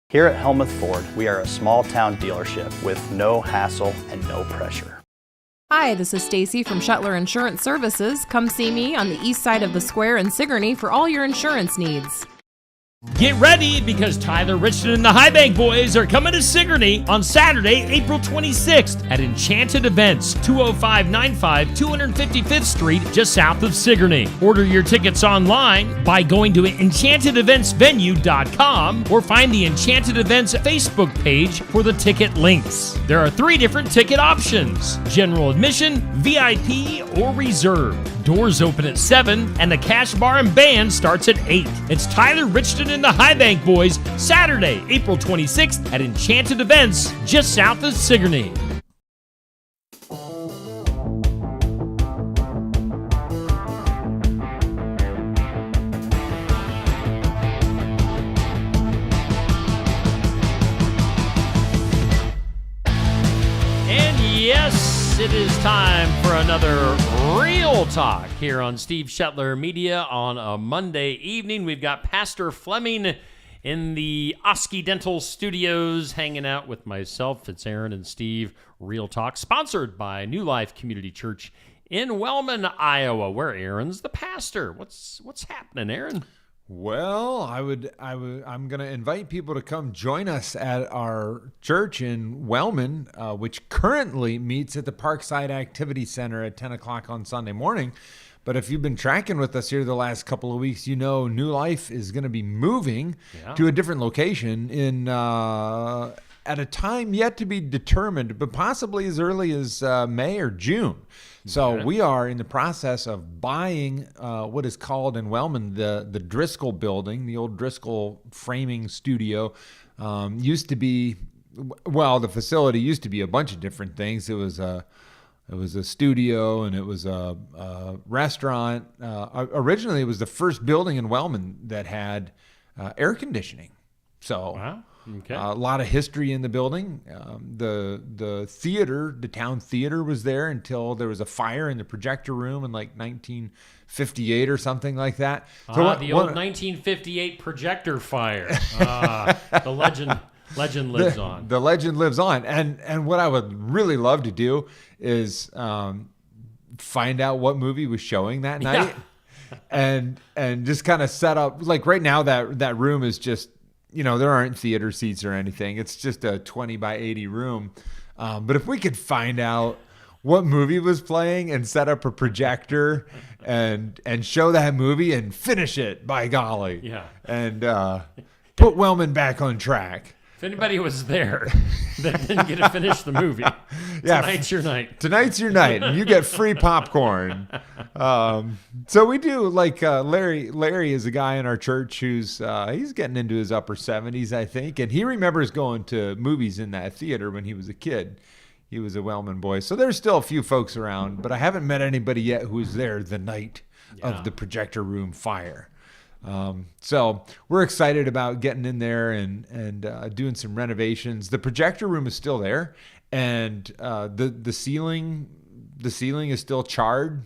Here at Helmuth Ford, we are a small town dealership with no hassle and no pressure. Hi, this is Stacy from Shuttler Insurance Services. Come see me on the east side of the square in Sigourney for all your insurance needs. Get ready, because Tyler Richardson and the High Bank Boys are coming to Sigourney on Saturday, April 26th at Enchanted Events, 20595 255th Street, just south of Sigourney. Order your tickets online by going to enchantedeventsvenue.com or find the Enchanted Events Facebook page for the ticket links. There are 3 different ticket options: general admission, VIP, or reserve. Doors open at 7 and the cash bar and band starts at 8. It's Tyler Richardson and the High Bank Boys, Saturday, April 26th at Enchanted Events, just south of Sigourney. And yes, it is time for another Real Talk here on Steve Shuttler Media on a Monday evening. We've got Pastor Fleming in the Oski Dental Studios hanging out with myself. It's Aaron and Steve. Real Talk, sponsored by New Life Community Church in Wellman, Iowa, where Aaron's the pastor. What's happening, Aaron? Well, I'm going to invite people to come join us at our church in Wellman, which currently meets at the Parkside Activity Center at 10 o'clock on Sunday morning. But if you've been tracking with us here the last couple of weeks, you know New Life is going to be moving to a different location at a time yet to be determined, but possibly as early as May or June. So we are in the process of buying what is called in Wellman the Driscoll building, the old Driscoll framing studio. Used to be, well, the facility used to be a bunch of different things. It was a studio and it was a restaurant. Originally, it was the first building in Wellman that had air conditioning. So. Wow. Okay. A lot of history in the building. The theater, the town theater, was there until there was a fire in the projector room in like 1958 or something like that. The old 1958 projector fire. The legend lives on. The legend lives on. And what I would really love to do is find out what movie was showing that night, and just kind of set up, like right now that room is just, there aren't theater seats or anything. It's just a 20 by 80 room. But if we could find out what movie was playing and set up a projector and show that movie and finish it, by golly. Yeah. And put Wellman back on track. If anybody was there that didn't get to finish the movie, tonight's your night. Tonight's your night, and you get free popcorn. So we do, like, Larry is a guy in our church who's he's getting into his upper 70s, I think, and he remembers going to movies in that theater when he was a kid. He was a Wellman boy. So there's still a few folks around, but I haven't met anybody yet who was there the night of the projector room fire. So we're excited about getting in there and doing some renovations. The projector room is still there, and the ceiling is still charred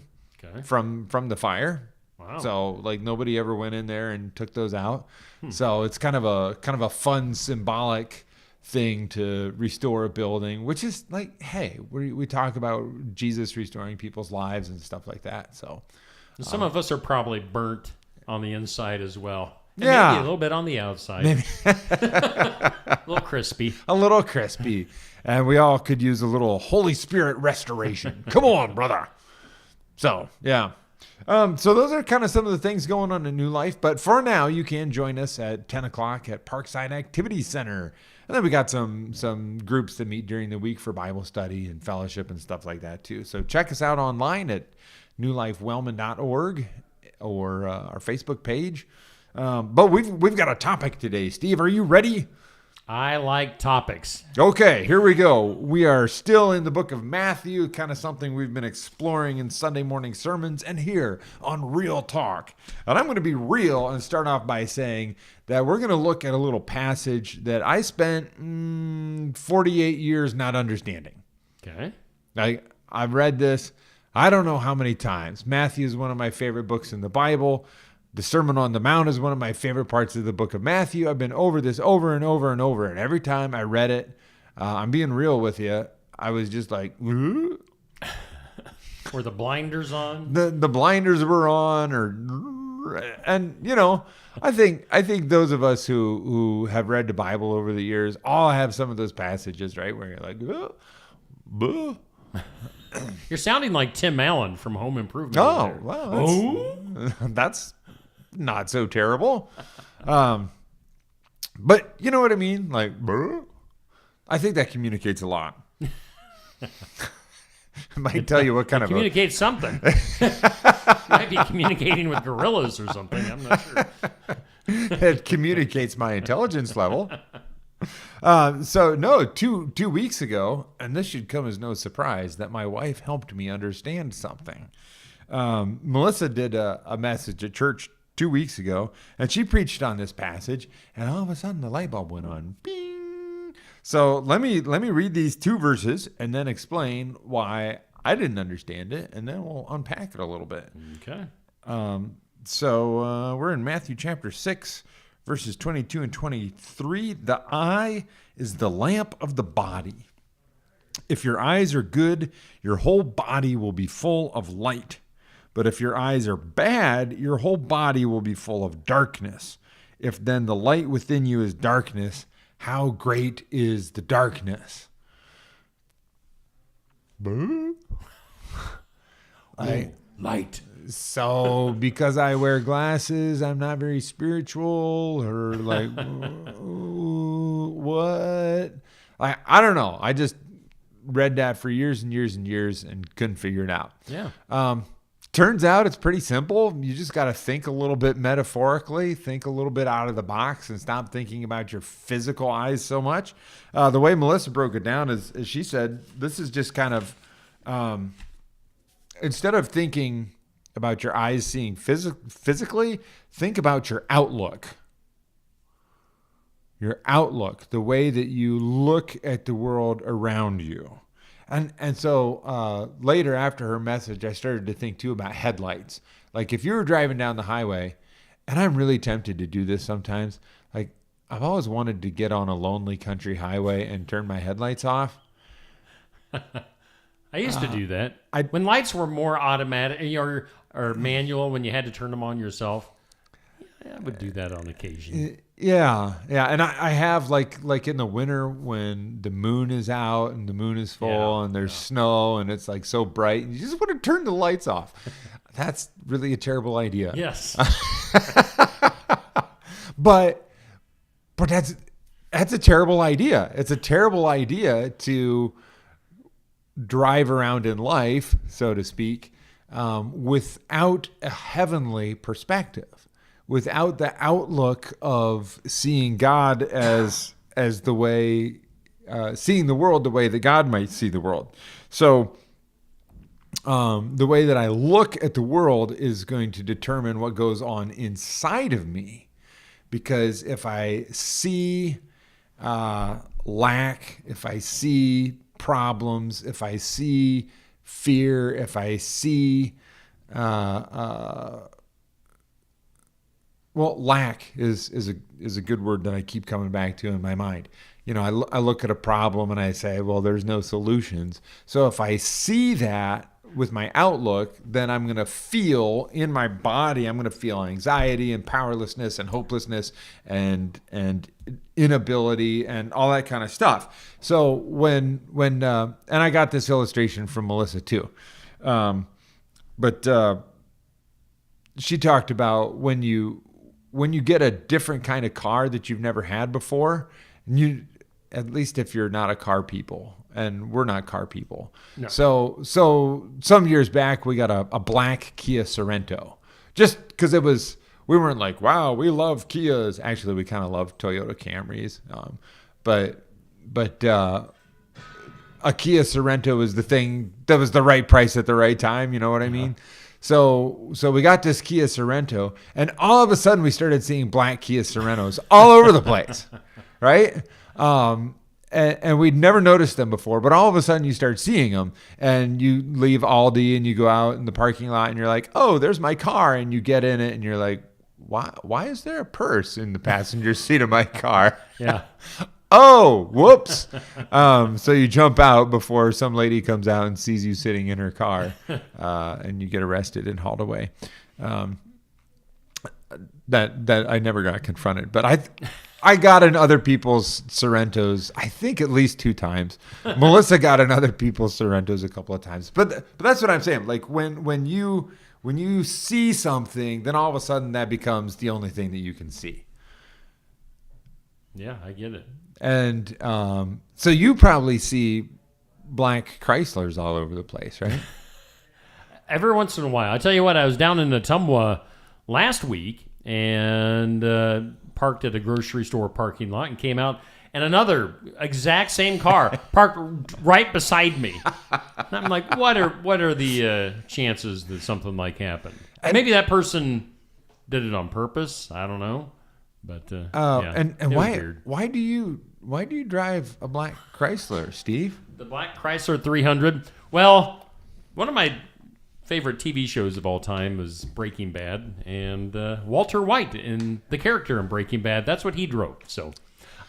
from the fire. Wow. So like nobody ever went in there and took those out. So it's kind of a fun symbolic thing to restore a building, which is like, hey, we talk about Jesus restoring people's lives and stuff like that. So some of us are probably burnt on the inside as well. And maybe a little bit on the outside. Maybe. A little crispy. A little crispy. And we all could use a little Holy Spirit restoration. Come on, brother. So, yeah. So those are kind of some of the things going on in New Life. But for now, you can join us at 10 o'clock at Parkside Activity Center. And then we got some groups that meet during the week for Bible study and fellowship and stuff like that, too. So check us out online at newlifewellman.org. or our Facebook page. But we've got a topic today. Steve, are you ready? I like topics. Okay, here we go. We are still in the book of Matthew, kind of something we've been exploring in Sunday morning sermons and here on Real Talk. And I'm going to be real and start off by saying that we're going to look at a little passage that I spent 48 years not understanding. Okay. I've read this, I don't know how many times. Matthew is one of my favorite books in the Bible. The Sermon on the Mount is one of my favorite parts of the book of Matthew. I've been over this over and over and over. And every time I read it, I'm being real with you, I was just like, "Ooh." Were the blinders on? The blinders were on, and I think those of us who have read the Bible over the years all have some of those passages, right, where you're like, "Buh." You're sounding like Tim Allen from Home Improvement. Oh, well, that's not so terrible. But you know what I mean? Like, "Buh." I think that communicates a lot. I might tell you what kind of communicates something. Might be communicating with gorillas or something. I'm not sure. It communicates my intelligence level. So no, two weeks ago, and this should come as no surprise, that my wife helped me understand something. Melissa did a message at church 2 weeks ago, and she preached on this passage, and all of a sudden the light bulb went on. Bing! So let me read these 2 verses and then explain why I didn't understand it, and then we'll unpack it a little bit. Okay. So we're in Matthew chapter 6, verses 22 and 23. The eye is the lamp of the body. If your eyes are good, your whole body will be full of light. But if your eyes are bad, your whole body will be full of darkness. If then the light within you is darkness, how great is the darkness? Light. So because I wear glasses, I'm not very spiritual, or like, what? I don't know. I just read that for years and years and years and couldn't figure it out. Yeah. Turns out it's pretty simple. You just got to think a little bit metaphorically, think a little bit out of the box, and stop thinking about your physical eyes so much. The way Melissa broke it down is she said, this is just kind of, instead of thinking about your eyes seeing physically, think about your outlook. Your outlook, the way that you look at the world around you. And so later after her message, I started to think too about headlights. Like if you were driving down the highway, and I'm really tempted to do this sometimes, like I've always wanted to get on a lonely country highway and turn my headlights off. I used to do that. When lights were more automatic or manual, when you had to turn them on yourself, I would do that on occasion. Yeah. And I have like in the winter when the moon is out and the moon is full and there's snow and it's like so bright and you just want to turn the lights off. That's really a terrible idea. Yes. But that's a terrible idea. It's a terrible idea to drive around in life, so to speak, without a heavenly perspective. Without the outlook of seeing God as the way, seeing the world the way that God might see the world. So the way that I look at the world is going to determine what goes on inside of me. Because if I see lack, if I see problems, if I see fear, if I see lack is a good word that I keep coming back to in my mind. You know, I look at a problem and I say, well, there's no solutions. So if I see that with my outlook, then I'm going to feel in my body, I'm going to feel anxiety and powerlessness and hopelessness and inability and all that kind of stuff. So when and I got this illustration from Melissa too. But she talked about when you get a different kind of car that you've never had before, and you, at least if you're not a car people, and we're not car people. No. So some years back, we got a black Kia Sorento, just because we weren't like, wow, we love Kias. Actually, we kind of love Toyota Camrys. But a Kia Sorento was the thing that was the right price at the right time. You know what I mean? So we got this Kia Sorento, and all of a sudden we started seeing black Kia Sorentos all over the place, right? And we'd never noticed them before, but all of a sudden you start seeing them, and you leave Aldi and you go out in the parking lot and you're like, oh, there's my car, and you get in it and you're like, why is there a purse in the passenger seat of my car? Yeah. Oh, whoops. So you jump out before some lady comes out and sees you sitting in her car, and you get arrested and hauled away. That I never got confronted, but I got in other people's Sorrentos, I think at least 2 times. Melissa got in other people's Sorrentos a couple of times. But that's what I'm saying. Like when you see something, then all of a sudden that becomes the only thing that you can see. Yeah, I get it. And so you probably see black Chryslers all over the place, right? Every once in a while. I tell you what, I was down in Ottumwa last week and parked at a grocery store parking lot and came out, and another exact same car parked right beside me. And I'm like, what are the chances that something like happened? Maybe that person did it on purpose. I don't know. But yeah, and it was weird. why do you drive a black Chrysler, Steve? The black Chrysler 300. Well, one of my favorite TV shows of all time was Breaking Bad, and Walter White, in the character in Breaking Bad, that's what he drove. So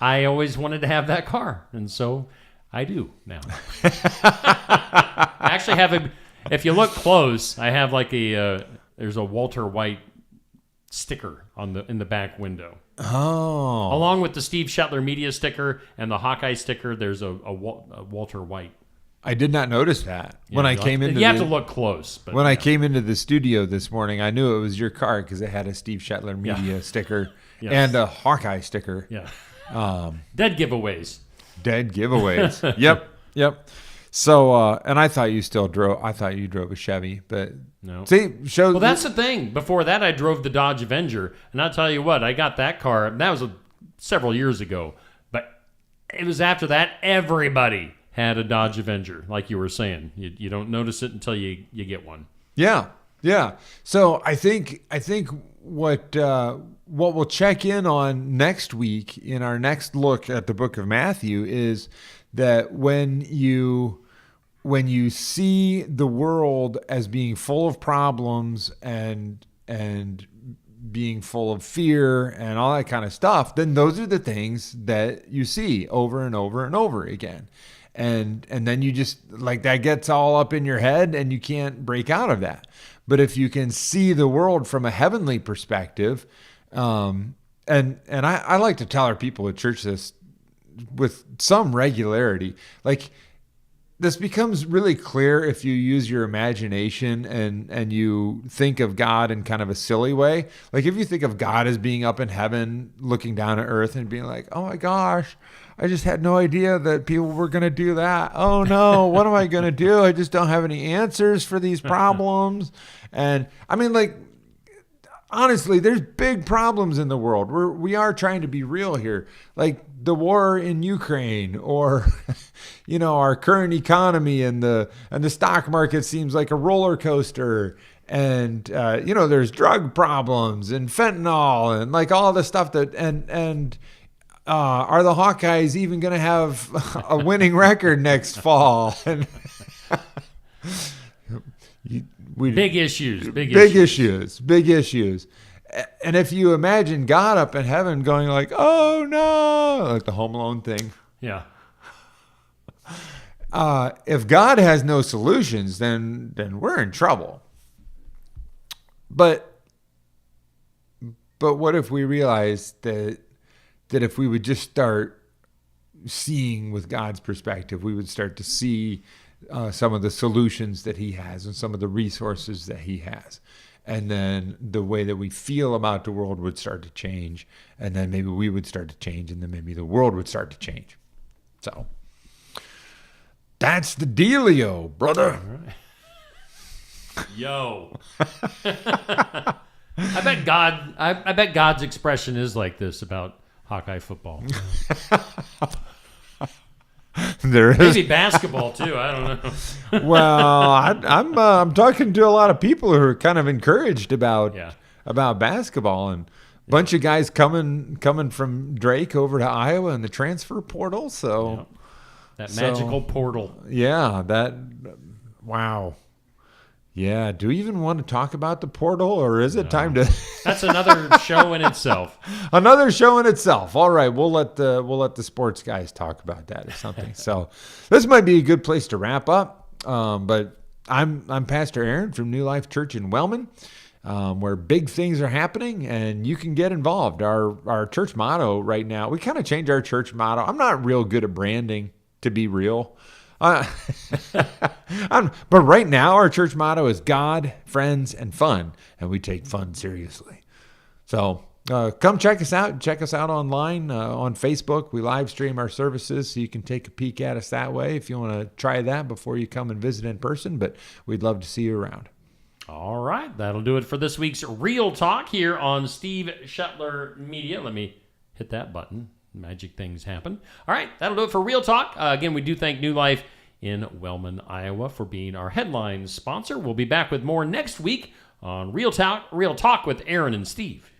I always wanted to have that car, and so I do now. I actually have if you look close, I have like there's a Walter White sticker in the back window. Oh. Along with the Steve Shetler Media sticker and the Hawkeye sticker, there's a Walter White. I did not notice that when I came into. You have to look close. But when I came into the studio this morning, I knew it was your car because it had a Steve Shetler Media sticker and a Hawkeye sticker. Yeah. Dead giveaways. Dead giveaways. Yep. So, and I thought you drove a Chevy, but no. Well, that's the thing. Before that, I drove the Dodge Avenger, and I'll tell you what, I got that car. That was several years ago, but it was after that everybody had a Dodge Avenger, like you were saying. You don't notice it until you get one. Yeah. So I think what we'll check in on next week in our next look at the book of Matthew is that when you see the world as being full of problems and being full of fear and all that kind of stuff, then those are the things that you see over and over and over again. And then you just, like, that gets all up in your head and you can't break out of that. But if you can see the world from a heavenly perspective, and I like to tell our people at church this with some regularity, like, this becomes really clear if you use your imagination and you think of God in kind of a silly way. Like, if you think of God as being up in heaven, looking down at earth and being like, oh my gosh, I just had no idea that people were going to do that. Oh no, what am I going to do? I just don't have any answers for these problems. And I mean, like, honestly, there's big problems in the world. We are trying to be real here. Like the war in Ukraine, or, our current economy, and the stock market seems like a roller coaster. And, there's drug problems and fentanyl and like all the stuff that, and are the Hawkeyes even going to have a winning record next fall? And big issues. And if you imagine God up in heaven going like, oh no, like the Home Alone thing. Yeah. If God has no solutions, then we're in trouble. But what if we realize that if we would just start seeing with God's perspective, we would start to see some of the solutions that he has and some of the resources that he has. And then the way that we feel about the world would start to change. And then maybe we would start to change, and then maybe the world would start to change. So that's the dealio, brother. All right. Yo. I bet God's expression is like this about Hawkeye football. There is maybe basketball too. I don't know. Well, I'm talking to a lot of people who are kind of encouraged about basketball, and a bunch of guys coming from Drake over to Iowa in the transfer portal. So that magical portal. Yeah, wow. Yeah. Do we even want to talk about the portal, or is it time to That's another show in itself. another show in itself? All right, we'll let the sports guys talk about that or something. So this might be a good place to wrap up. But I'm Pastor Aaron from New Life Church in Wellman, where big things are happening, and you can get involved. Our church motto right now, we kind of changed our church motto. I'm not real good at branding, to be real. But right now, our church motto is God, friends, and fun, and we take fun seriously. So come check us out. Check us out online on Facebook. We live stream our services, so you can take a peek at us that way if you want to try that before you come and visit in person. But we'd love to see you around. All right, that'll do it for this week's Real Talk here on Steve Shetler Media. Let me hit that button. Magic things happen. All right, that'll do it for Real Talk. Again, we do thank New Life in Wellman, Iowa for being our headline sponsor. We'll be back with more next week on Real Talk with Aaron and Steve.